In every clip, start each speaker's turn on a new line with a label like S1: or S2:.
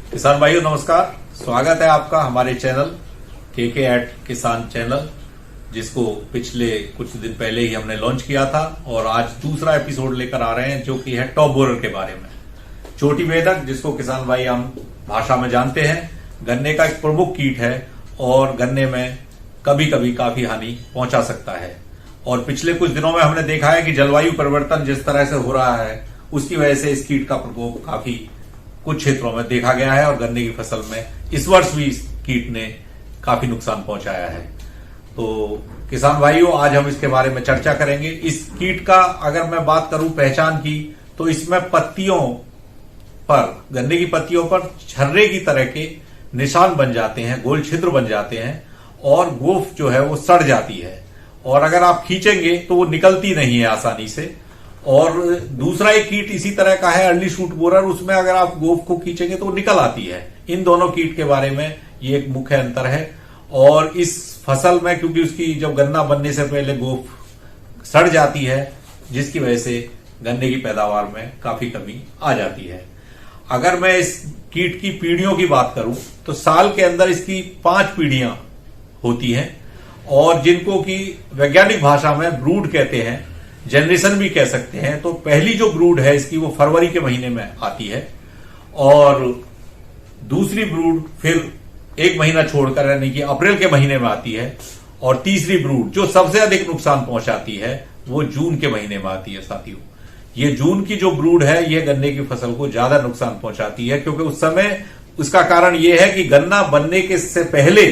S1: किसान भाइयों नमस्कार। स्वागत है आपका हमारे चैनल के एट किसान चैनल, जिसको पिछले कुछ दिन पहले ही हमने लॉन्च किया था और आज दूसरा एपिसोड लेकर आ रहे हैं, जो कि है टॉप बोरर के बारे में। चोटी बेधक, जिसको किसान भाई हम भाषा में जानते हैं, गन्ने का एक प्रमुख कीट है और गन्ने में कभी कभी काफी हानि पहुंचा सकता है। और पिछले कुछ दिनों में हमने देखा है कि जलवायु परिवर्तन जिस तरह से हो रहा है, उसकी वजह से इस कीट का प्रकोप काफी कुछ क्षेत्रों में देखा गया है और गन्ने की फसल में इस वर्ष भी इस कीट ने काफी नुकसान पहुंचाया है। तो किसान भाइयों, आज हम इसके बारे में चर्चा करेंगे। इस कीट का अगर मैं बात करूं पहचान की, तो इसमें पत्तियों पर, गन्ने की पत्तियों पर छर्रे की तरह के निशान बन जाते हैं, गोल छिद्र बन जाते हैं और गोफ जो है वो सड़ जाती है और अगर आप खींचेंगे तो वो निकलती नहीं है आसानी से। और दूसरा एक कीट इसी तरह का है, अर्ली शूट बोरर, उसमें अगर आप गोफ को खींचेंगे तो वो निकल आती है। इन दोनों कीट के बारे में ये एक मुख्य अंतर है। और इस फसल में क्योंकि उसकी जब गन्ना बनने से पहले गोफ सड़ जाती है, जिसकी वजह से गन्ने की पैदावार में काफी कमी आ जाती है। अगर मैं इस कीट की पीढ़ियों की बात करूं तो साल के अंदर इसकी 5 पीढ़ियां होती हैं और जिनको कि वैज्ञानिक भाषा में ब्रूड कहते हैं, जनरेशन भी कह सकते हैं। तो पहली जो ब्रूड है इसकी वो फरवरी के महीने में आती है और दूसरी ब्रूड फिर एक महीना छोड़कर यानी कि अप्रैल के महीने में आती है और तीसरी ब्रूड जो सबसे अधिक नुकसान पहुंचाती है वो जून के महीने में आती है। साथियों, ये जून की जो ब्रूड है ये गन्ने की फसल को ज्यादा नुकसान पहुंचाती है, क्योंकि उस समय उसका कारण ये है कि गन्ना बनने के से पहले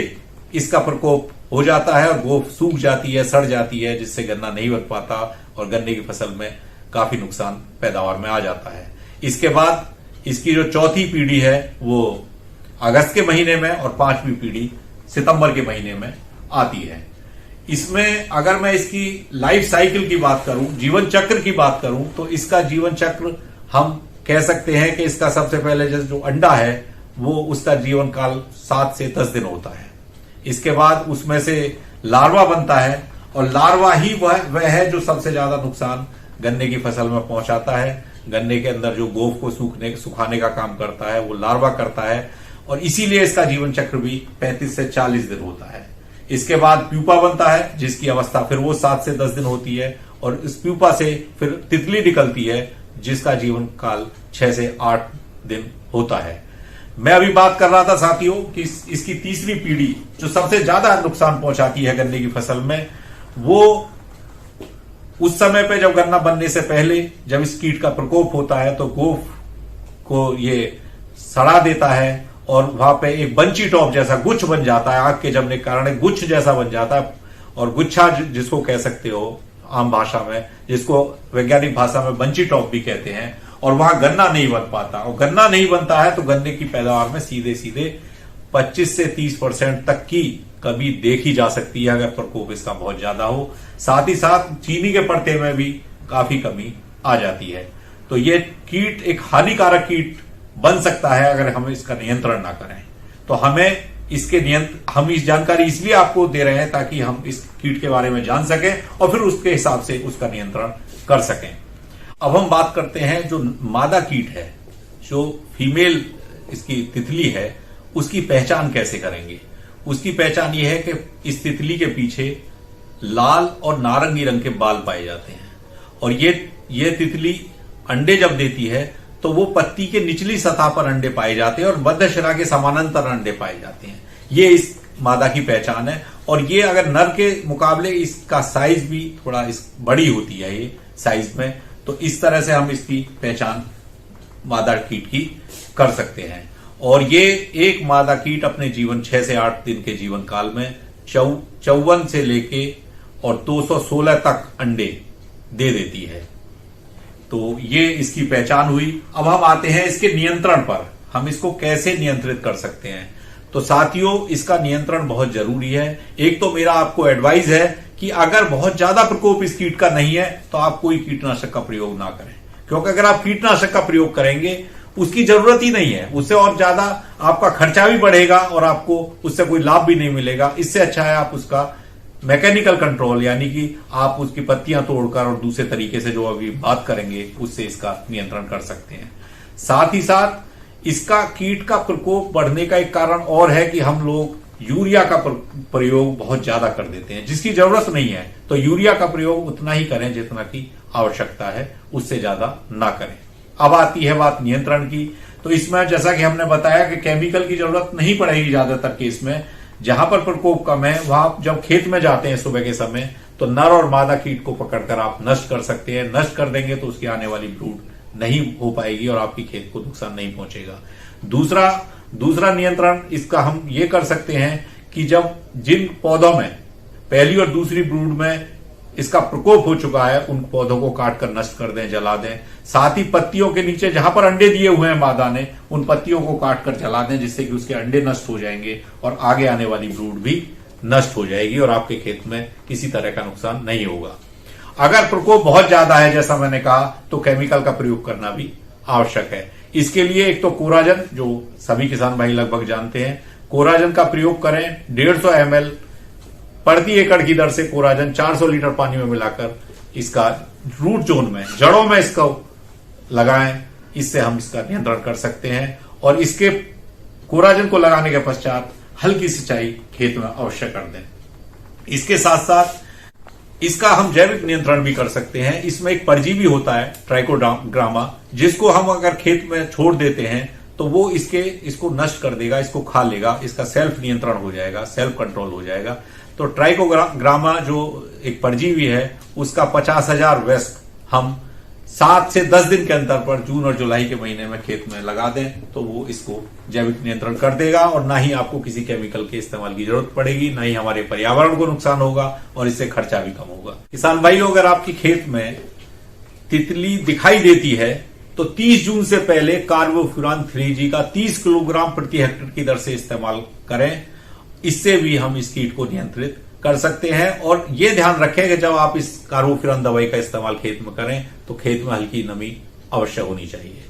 S1: इसका प्रकोप हो जाता है और गोफ सूख जाती है, सड़ जाती है, जिससे गन्ना नहीं बन पाता और गन्ने की फसल में काफी नुकसान पैदावार में आ जाता है। इसके बाद इसकी जो चौथी पीढ़ी है वो अगस्त के महीने में और 5वीं पीढ़ी सितंबर के महीने में आती है। इसमें अगर मैं इसकी लाइफ साइकिल की बात करूं, जीवन चक्र की बात करूं, तो इसका जीवन चक्र हम कह सकते हैं कि इसका सबसे पहले जो अंडा है वो उसका जीवन काल 7 से 10 दिन होता है। इसके बाद उसमें से लार्वा बनता है और लार्वा ही वह है जो सबसे ज्यादा नुकसान गन्ने की फसल में पहुंचाता है। गन्ने के अंदर जो गोफ को सुखाने का काम करता है वो लार्वा करता है और इसीलिए इसका जीवन चक्र भी 35 से 40 दिन होता है। इसके बाद प्यूपा बनता है, जिसकी अवस्था फिर वो 7 से 10 दिन होती है और इस प्यूपा से फिर तितली निकलती है, जिसका जीवन काल 6 से 8 दिन होता है। मैं अभी बात कर रहा था साथियों कि इसकी तीसरी पीढ़ी जो सबसे ज्यादा नुकसान पहुंचाती है गन्ने की फसल में, वो उस समय पे जब गन्ना बनने से पहले जब इस कीट का प्रकोप होता है तो गोफ को ये सड़ा देता है और वहां पे एक बंची टॉप जैसा गुच्छ बन जाता है, आग के जमने के कारण एक गुच्छ जैसा बन जाता है और गुच्छा जिसको कह सकते हो आम भाषा में, जिसको वैज्ञानिक भाषा में बंची टॉप भी कहते हैं, और वहां गन्ना नहीं बन पाता। और गन्ना नहीं बनता है तो गन्ने की पैदावार में सीधे सीधे 25 से 30% तक की कमी देखी जा सकती है अगर प्रकोप इसका बहुत ज्यादा हो। साथ ही साथ चीनी के पड़ते में भी काफी कमी आ जाती है। तो ये कीट एक हानिकारक कीट बन सकता है अगर हम इसका नियंत्रण ना करें। तो हम इस जानकारी इसलिए आपको दे रहे हैं ताकि हम इस कीट के बारे में जान सकें और फिर उसके हिसाब से उसका नियंत्रण कर सकें। अब हम बात करते हैं जो मादा कीट है, जो फीमेल इसकी तितली है, उसकी पहचान कैसे करेंगे। उसकी पहचान यह है कि इस तितली के पीछे लाल और नारंगी रंग के बाल पाए जाते हैं और ये तितली अंडे जब देती है तो वो पत्ती के निचली सतह पर अंडे पाए जाते हैं और मध्य शिरा के समानांतर अंडे पाए जाते हैं। ये इस मादा की पहचान है और ये अगर नर के मुकाबले इसका साइज भी थोड़ा बड़ी होती है ये साइज में। तो इस तरह से हम इसकी पहचान मादा कीट की कर सकते हैं। और ये एक मादा कीट अपने जीवन 6 से 8 दिन के जीवन काल में 54 से लेके और 216 तक अंडे दे देती है। तो ये इसकी पहचान हुई। अब हम आते हैं इसके नियंत्रण पर, हम इसको कैसे नियंत्रित कर सकते हैं। तो साथियों, इसका नियंत्रण बहुत जरूरी है। एक तो मेरा आपको एडवाइस है कि अगर बहुत ज्यादा प्रकोप इस कीट का नहीं है तो आप कोई कीटनाशक का प्रयोग ना करें, क्योंकि अगर आप कीटनाशक का प्रयोग करेंगे उसकी जरूरत ही नहीं है, उससे और ज्यादा आपका खर्चा भी बढ़ेगा और आपको उससे कोई लाभ भी नहीं मिलेगा। इससे अच्छा है आप उसका मैकेनिकल कंट्रोल, यानी कि आप उसकी पत्तियां तोड़कर और दूसरे तरीके से जो अभी बात करेंगे उससे इसका नियंत्रण कर सकते हैं। साथ ही साथ इसका कीट का प्रकोप बढ़ने का एक कारण और है कि हम लोग यूरिया का प्रयोग बहुत ज्यादा कर देते हैं, जिसकी जरूरत नहीं है। तो यूरिया का प्रयोग उतना ही करें जितना की आवश्यकता है, उससे ज्यादा ना करें। अब आती है बात नियंत्रण की। तो इसमें जैसा कि हमने बताया कि केमिकल की जरूरत नहीं पड़ेगी ज्यादातर केस में। जहां पर प्रकोप कम है वहां जब खेत में जाते हैं सुबह के समय, तो नर और मादा कीट को पकड़कर आप नष्ट कर सकते हैं। नष्ट कर देंगे तो उसकी आने वाली ब्रूड नहीं हो पाएगी और आपकी खेत को नुकसान नहीं पहुंचेगा। दूसरा नियंत्रण इसका हम ये कर सकते हैं कि जब जिन पौधों में पहली और दूसरी ब्रूड में इसका प्रकोप हो चुका है, उन पौधों को काटकर नष्ट कर दें, जला दें। साथ ही पत्तियों के नीचे जहां पर अंडे दिए हुए हैं मादा ने, उन पत्तियों को काटकर जला दें, जिससे कि उसके अंडे नष्ट हो जाएंगे और आगे आने वाली ब्रूड भी नष्ट हो जाएगी और आपके खेत में किसी तरह का नुकसान नहीं होगा। अगर प्रकोप बहुत ज्यादा है जैसा मैंने कहा, तो केमिकल का प्रयोग करना भी आवश्यक है। इसके लिए एक तो कोराजन, जो सभी किसान भाई लगभग जानते हैं, कोराजन का प्रयोग करें। 150 ml प्रति एकड़ की दर से कोराजन 400 लीटर पानी में मिलाकर इसका रूट जोन में, जड़ों में इसको लगाएं। इससे हम इसका नियंत्रण कर सकते हैं। और इसके कोराजन को लगाने के पश्चात हल्की सिंचाई खेत में अवश्य कर दें। इसके साथ साथ इसका हम जैविक नियंत्रण भी कर सकते हैं। इसमें एक परजीवी होता है ट्राइकोग्रामा, जिसको हम अगर खेत में छोड़ देते हैं तो वो इसको नष्ट कर देगा, इसको खा लेगा, इसका सेल्फ नियंत्रण हो जाएगा, सेल्फ कंट्रोल हो जाएगा। तो ट्राइकोग्रामा जो एक परजीवी है, उसका 50,000 वेस्ट हम 7 से 10 दिन के अंतर पर जून और जुलाई के महीने में खेत में लगा दें, तो वो इसको जैविक नियंत्रण कर देगा और ना ही आपको किसी केमिकल के इस्तेमाल की जरूरत पड़ेगी, ना ही हमारे पर्यावरण को नुकसान होगा और इससे खर्चा भी कम होगा। किसान भाइयों, अगर आपकी खेत में तितली दिखाई देती है तो 30 जून से पहले कार्बोफ्यूरान 3G का 30 किलोग्राम प्रति हेक्टेयर की दर से इस्तेमाल करें। इससे भी हम इस कीट को नियंत्रित कर सकते हैं। और यह ध्यान रखें कि जब आप इस कार्बोफ्यूरान दवाई का इस्तेमाल खेत में करें तो खेत में हल्की नमी अवश्य होनी चाहिए।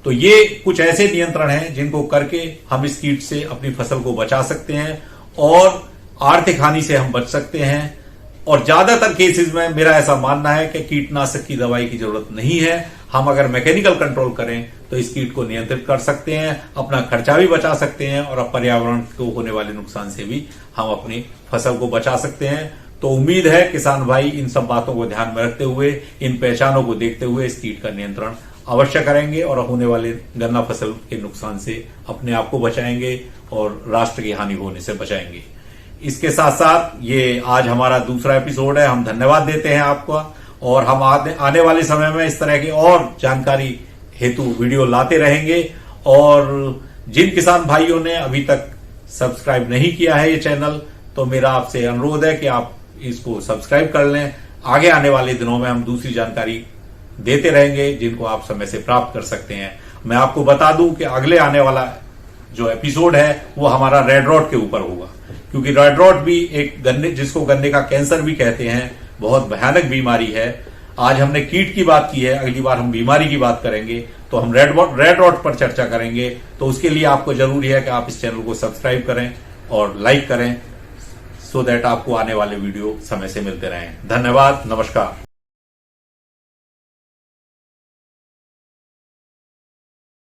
S1: तो ये कुछ ऐसे नियंत्रण हैं जिनको करके हम इस कीट से अपनी फसल को बचा सकते हैं और आर्थिक हानि से हम बच सकते हैं। और ज्यादातर केसेस में मेरा ऐसा मानना है कि कीटनाशक की दवाई की जरूरत नहीं है। हम अगर मैकेनिकल कंट्रोल करें तो इस कीट को नियंत्रित कर सकते हैं, अपना खर्चा भी बचा सकते हैं और पर्यावरण को होने वाले नुकसान से भी हम अपनी फसल को बचा सकते हैं। तो उम्मीद है किसान भाई इन सब बातों को ध्यान में रखते हुए, इन पहचानों को देखते हुए इस कीट का नियंत्रण अवश्य करेंगे और होने वाले गन्ना फसल के नुकसान से अपने आप को बचाएंगे और राष्ट्र की हानि होने से बचाएंगे। इसके साथ साथ ये आज हमारा दूसरा एपिसोड है। हम धन्यवाद देते हैं आपका और हम आने वाले समय में इस तरह की और जानकारी हेतु वीडियो लाते रहेंगे। और जिन किसान भाइयों ने अभी तक सब्सक्राइब नहीं किया है ये चैनल, तो मेरा आपसे अनुरोध है कि आप इसको सब्सक्राइब कर लें। आगे आने वाले दिनों में हम दूसरी जानकारी देते रहेंगे जिनको आप समय से प्राप्त कर सकते हैं। मैं आपको बता दूं कि अगले आने वाला जो एपिसोड है वो हमारा रेड रॉट के ऊपर होगा, क्योंकि रेड रॉट भी एक जिसको गन्ने का कैंसर भी कहते हैं, बहुत भयानक बीमारी है। आज हमने कीट की बात की है, अगली बार हम बीमारी की बात करेंगे तो हम रेड रॉट पर चर्चा करेंगे। तो उसके लिए आपको जरूरी है कि आप इस चैनल को सब्सक्राइब करें और लाइक करें, सो दैट आपको आने वाले वीडियो समय से मिलते रहें। धन्यवाद, नमस्कार।